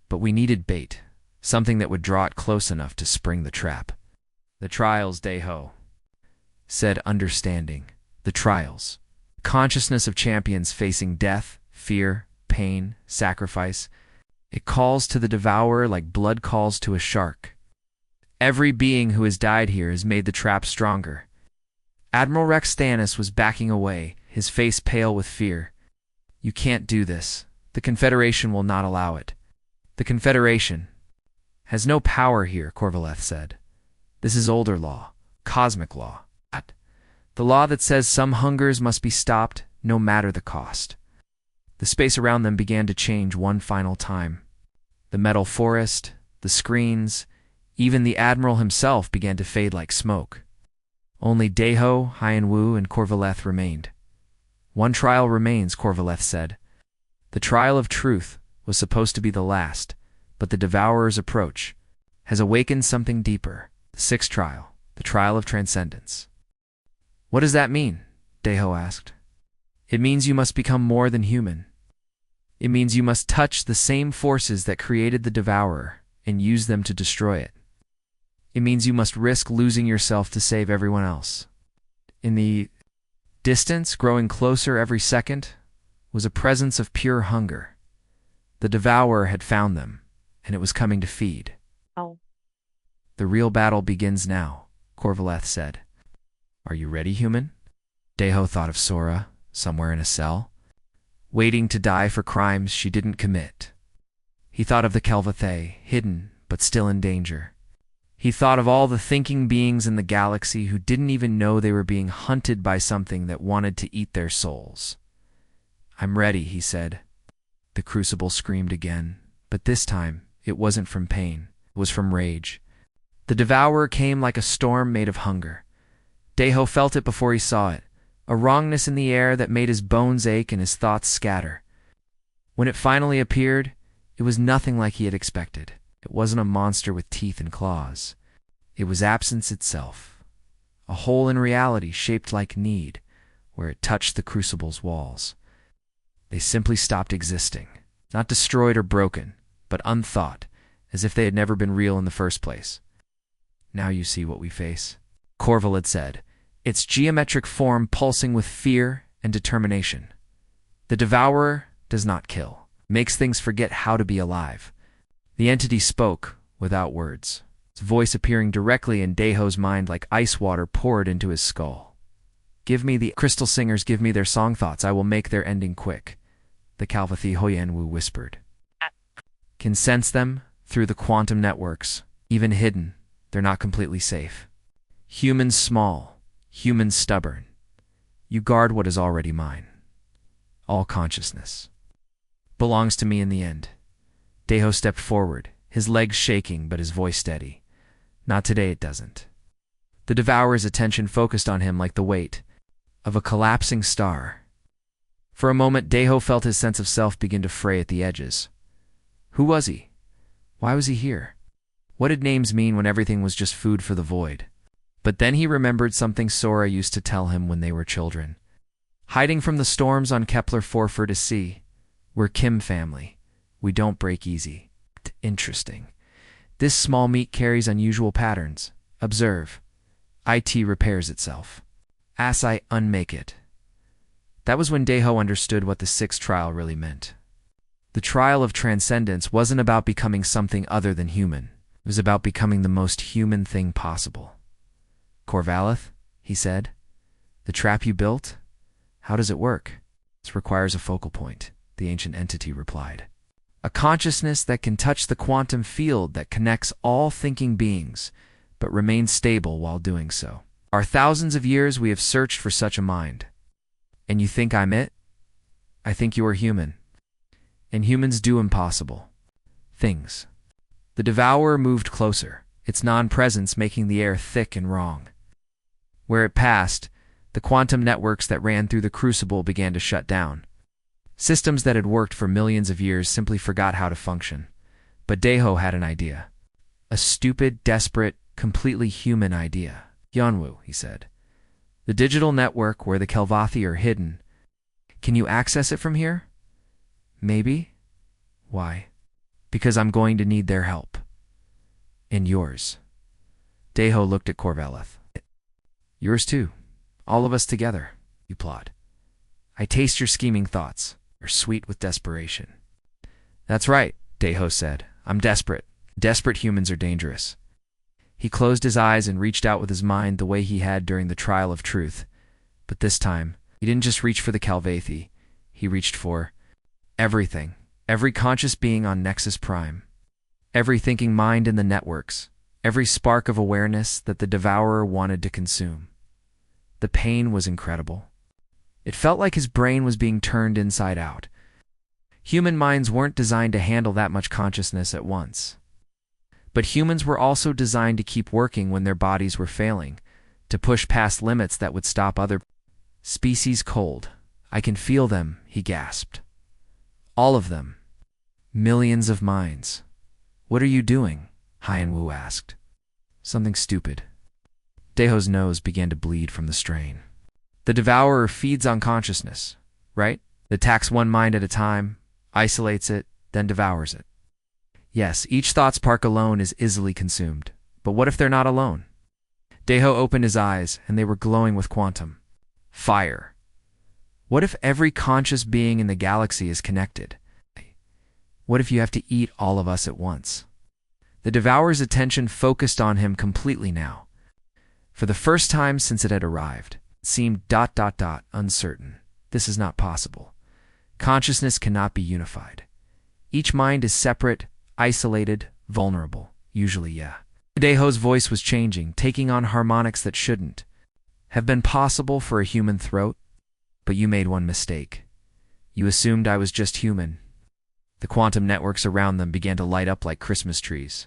But we needed bait, something that would draw it close enough to spring the trap. The trials, Deho said, understanding. The trials. Consciousness of champions facing death, fear, pain, sacrifice. It calls to the Devourer like blood calls to a shark. Every being who has died here has made the trap stronger. Admiral Rex Stannis was backing away, his face pale with fear. You can't do this. The Confederation will not allow it. The Confederation has no power here, Corvallis said. This is older law, cosmic law. The law that says some hungers must be stopped, no matter the cost. The space around them began to change one final time. The metal forest, the screens, even the Admiral himself began to fade like smoke. Only Deho, Hyenwu, and Corvallis remained. One trial remains, Corvallis said. The trial of truth was supposed to be the last, but the Devourer's approach has awakened something deeper. The sixth trial, the trial of transcendence. What does that mean? Deho asked. It means you must become more than human. It means you must touch the same forces that created the Devourer and use them to destroy it. It means you must risk losing yourself to save everyone else. In the distance, growing closer every second, was a presence of pure hunger. The Devourer had found them, and it was coming to feed. Oh. The real battle begins now, Corvallis said. Are you ready, human? Deho thought of Sora, somewhere in a cell, waiting to die for crimes she didn't commit. He thought of the Kelvathay, hidden but still in danger. He thought of all the thinking beings in the galaxy who didn't even know they were being hunted by something that wanted to eat their souls. I'm ready, he said. The crucible screamed again, but this time it wasn't from pain, it was from rage. The Devourer came like a storm made of hunger. Deho felt it before he saw it, a wrongness in the air that made his bones ache and his thoughts scatter. When it finally appeared, it was nothing like he had expected. It wasn't a monster with teeth and claws. It was absence itself, a hole in reality shaped like need, where it touched the crucible's walls. They simply stopped existing, not destroyed or broken, but unthought, as if they had never been real in the first place. Now you see what we face, Corval had said, its geometric form pulsing with fear and determination. The Devourer does not kill, makes things forget how to be alive. The entity spoke without words, its voice appearing directly in Deho's mind like ice water poured into his skull. Give me the crystal singers, give me their song thoughts, I will make their ending quick, the Kalvathi Hoyenwu whispered. Can sense them through the quantum networks, even hidden, they're not completely safe. Humans small, humans stubborn. You guard what is already mine. All consciousness belongs to me in the end. Deho stepped forward, his legs shaking but his voice steady. Not today, it doesn't. The Devourer's attention focused on him like the weight of a collapsing star. For a moment, Deho felt his sense of self begin to fray at the edges. Who was he? Why was he here? What did names mean when everything was just food for the void? But then he remembered something Sora used to tell him when they were children. Hiding from the storms on Kepler 4 to see, we're Kim family. We don't break easy. Interesting. This small meat carries unusual patterns. Observe. IT repairs itself. As I unmake it. That was when Deho understood what the sixth trial really meant. The trial of transcendence wasn't about becoming something other than human. It was about becoming the most human thing possible. Corvallis, he said, the trap you built? How does it work? It requires a focal point, the ancient entity replied. A consciousness that can touch the quantum field that connects all thinking beings, but remains stable while doing so. For thousands of years we have searched for such a mind. And you think I'm it? I think you are human. And humans do impossible things. The Devourer moved closer, its non-presence making the air thick and wrong. Where it passed, the quantum networks that ran through the crucible began to shut down. Systems that had worked for millions of years simply forgot how to function. But Deho had an idea. A stupid, desperate, completely human idea. Yonwu, he said. The digital network where the Kelvathi are hidden. Can you access it from here? Maybe. Why? Because I'm going to need their help. And yours. Deho looked at Corveleth. Yours too. All of us together, you plot. I taste your scheming thoughts. You're sweet with desperation. That's right, Deho said. I'm desperate. Desperate humans are dangerous. He closed his eyes and reached out with his mind the way he had during the trial of truth. But this time, he didn't just reach for the Calvathi. He reached for everything. Every conscious being on Nexus Prime. Every thinking mind in the networks. Every spark of awareness that the Devourer wanted to consume. The pain was incredible. It felt like his brain was being turned inside out. Human minds weren't designed to handle that much consciousness at once. But humans were also designed to keep working when their bodies were failing, to push past limits that would stop other species cold. I can feel them, he gasped. All of them. Millions of minds. What are you doing? Hyenwu asked. Something stupid. Deho's nose began to bleed from the strain. The Devourer feeds on consciousness, right? It attacks one mind at a time, isolates it, then devours it. Yes, each thought spark alone is easily consumed. But what if they're not alone? Deho opened his eyes, and they were glowing with quantum. Fire. What if every conscious being in the galaxy is connected? What if you have to eat all of us at once? The Devourer's attention focused on him completely now. For the first time since it had arrived, it seemed ... uncertain. This is not possible. Consciousness cannot be unified. Each mind is separate, isolated, vulnerable. Usually, yeah. Deho's voice was changing, taking on harmonics that shouldn't have been possible for a human throat. But you made one mistake. You assumed I was just human. The quantum networks around them began to light up like Christmas trees.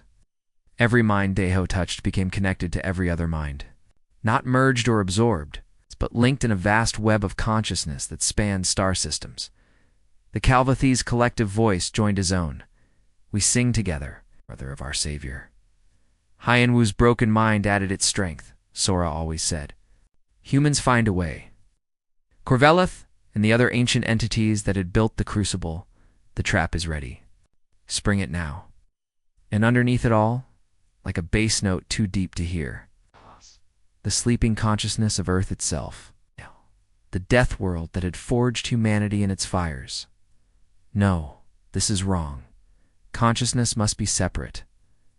Every mind Deho touched became connected to every other mind. Not merged or absorbed, but linked in a vast web of consciousness that spanned star systems. The Calvathi's collective voice joined his own. We sing together, brother of our Savior. Hyenwu's broken mind added its strength, Sora always said. Humans find a way. Corveleth and the other ancient entities that had built the crucible, the trap is ready. Spring it now. And underneath it all, like a bass note too deep to hear, the sleeping consciousness of Earth itself. The Deathworld that had forged humanity in its fires. No, this is wrong. Consciousness must be separate.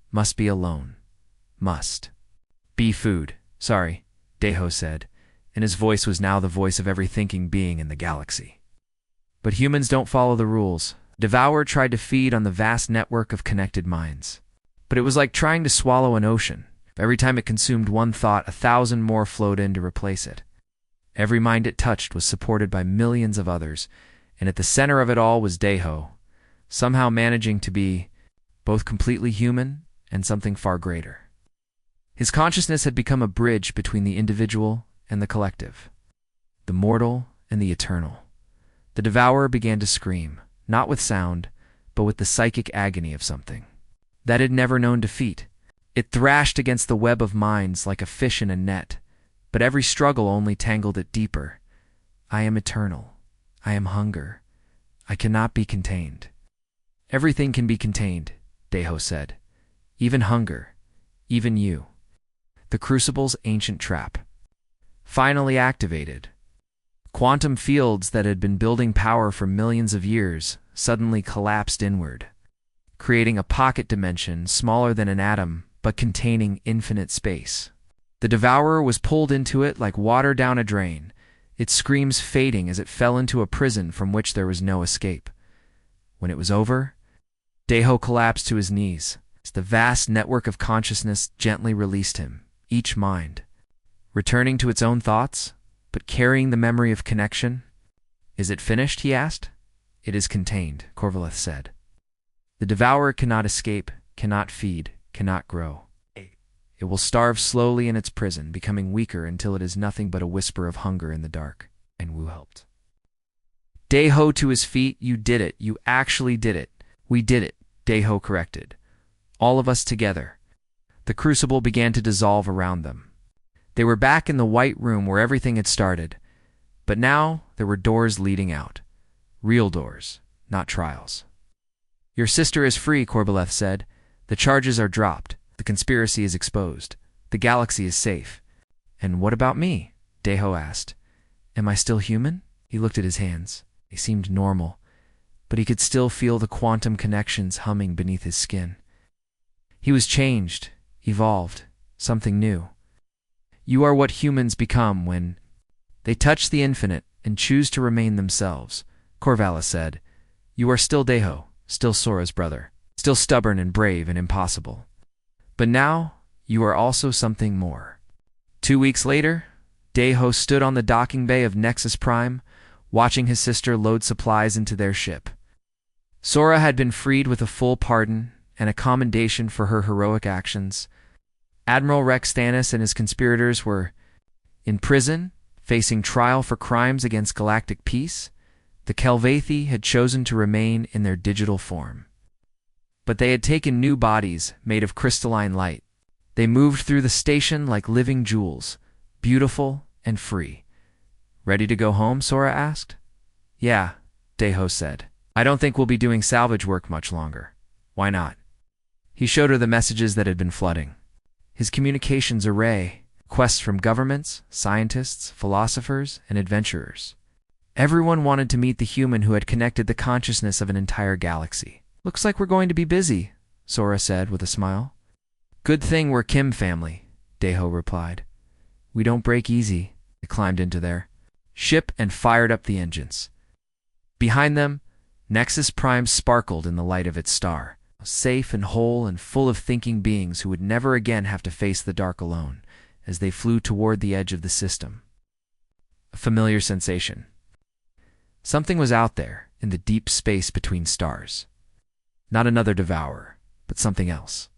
Must be alone. Must. Be food. Sorry, Deho said, and his voice was now the voice of every thinking being in the galaxy. But humans don't follow the rules. Devourer tried to feed on the vast network of connected minds. But it was like trying to swallow an ocean. Every time it consumed one thought, 1,000 more flowed in to replace it. Every mind it touched was supported by millions of others, and at the center of it all was Deho, somehow managing to be both completely human and something far greater. His consciousness had become a bridge between the individual and the collective, the mortal and the eternal. The Devourer began to scream, not with sound, but with the psychic agony of something that had never known defeat. It thrashed against the web of minds like a fish in a net, but every struggle only tangled it deeper. I am eternal. I am hunger. I cannot be contained. Everything can be contained, Deho said. Even hunger. Even you. The Crucible's ancient trap. Finally activated. Quantum fields that had been building power for millions of years suddenly collapsed inward, creating a pocket dimension smaller than an atom but containing infinite space. The Devourer was pulled into it like water down a drain, its screams fading as it fell into a prison from which there was no escape. When it was over, Deho collapsed to his knees as the vast network of consciousness gently released him, each mind, returning to its own thoughts, but carrying the memory of connection. Is it finished? He asked. It is contained, Corveleth said. The Devourer cannot escape, cannot feed, cannot grow. It will starve slowly in its prison, becoming weaker until it is nothing but a whisper of hunger in the dark. And Wu helped. Daeho to his feet. You did it. You actually did it. We did it, Daeho corrected. All of us together. The crucible began to dissolve around them. They were back in the white room where everything had started. But now there were doors leading out. Real doors, not trials. Your sister is free, Korbaleth said. The charges are dropped. The conspiracy is exposed. The galaxy is safe. And what about me? Daeho asked. Am I still human? He looked at his hands. They seemed normal, but he could still feel the quantum connections humming beneath his skin. He was changed, evolved, something new. You are what humans become when they touch the infinite and choose to remain themselves, Korvala said. You are still Daeho, still Sora's brother, still stubborn and brave and impossible. But now, you are also something more. 2 weeks later, Daeho stood on the docking bay of Nexus Prime, watching his sister load supplies into their ship. Sora had been freed with a full pardon and a commendation for her heroic actions. Admiral Rex Thanos and his conspirators were in prison, facing trial for crimes against galactic peace. The Kelvathi had chosen to remain in their digital form. But they had taken new bodies made of crystalline light. They moved through the station like living jewels, beautiful and free. Ready to go home? Sora asked. Yeah, Daeho said. I don't think we'll be doing salvage work much longer. Why not? He showed her the messages that had been flooding. His communications array, requests from governments, scientists, philosophers, and adventurers. Everyone wanted to meet the human who had connected the consciousness of an entire galaxy. Looks like we're going to be busy, Sora said with a smile. Good thing we're Kim family, Daeho replied. We don't break easy. They climbed into their ship and fired up the engines. Behind them, Nexus Prime sparkled in the light of its star, safe and whole and full of thinking beings who would never again have to face the dark alone, as they flew toward the edge of the system. A familiar sensation. Something was out there, in the deep space between stars. Not another devourer, but something else.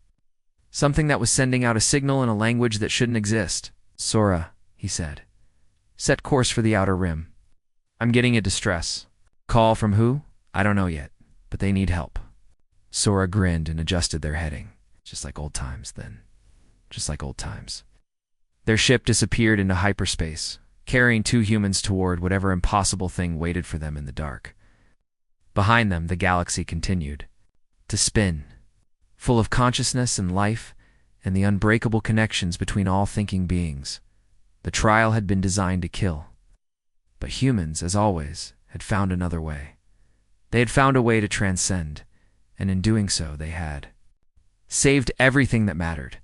Something that was sending out a signal in a language that shouldn't exist. Sora, he said. Set course for the outer rim. I'm getting a distress. Call from who? I don't know yet, but they need help. Sora grinned and adjusted their heading. Just like old times, then. Just like old times. Their ship disappeared into hyperspace, carrying 2 humans toward whatever impossible thing waited for them in the dark. Behind them, the galaxy continued to spin, full of consciousness and life and the unbreakable connections between all thinking beings. The trial had been designed to kill. But humans, as always, had found another way. They had found a way to transcend, and in doing so they had saved everything that mattered.